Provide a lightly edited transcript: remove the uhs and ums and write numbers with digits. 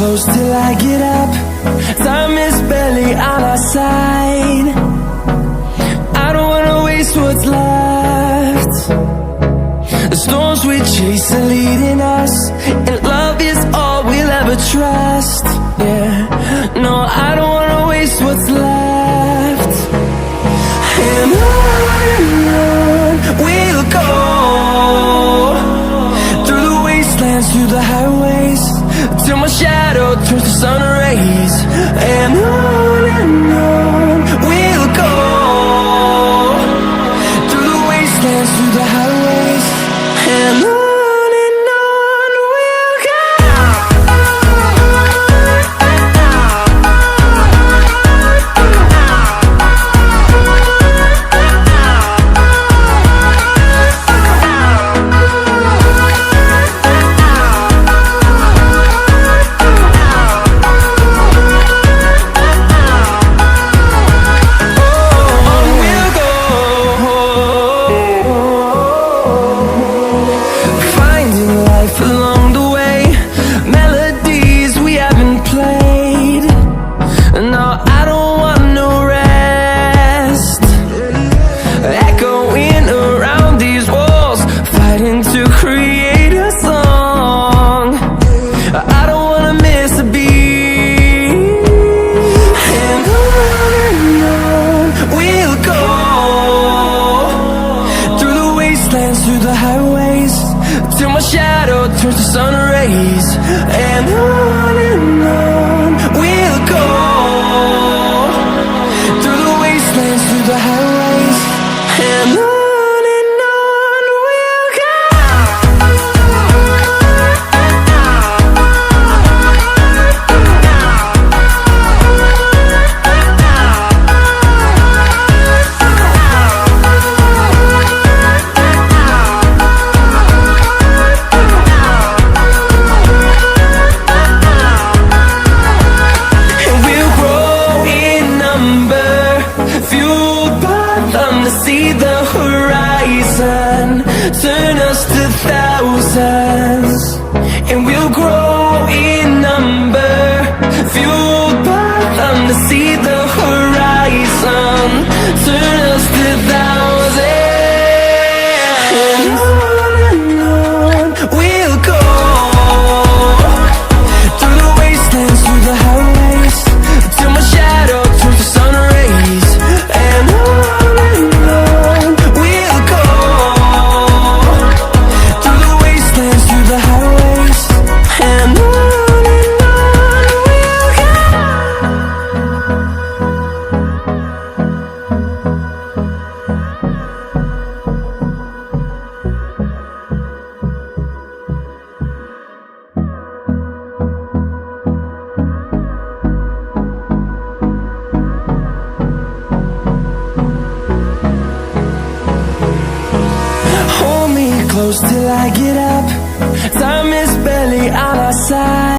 close till I get up. Time is barely on our side. I don't wanna waste what's left. The storms we chase are leading us, and love is all we'll ever trust. Yeah, no, I don't wanna waste what's left. And on we'll go, through the wastelands, through the highways, till my shadow turns to sun rays. And on we'll go, through the wastelands, through the highways, and on we'll go. Through the highways, till my shadow turns to sun rays. And on we'll go, through the wastelands, through the highways, and on we'll go. To see the horizon turn us to thousands, and we'll grow in number, fueled by them. To see the horizon turn us to thousands, and on we'll go, through the wastelands, through the highways, till my shadow turns to sun rays. And on close till I get up. Time is barely on our side.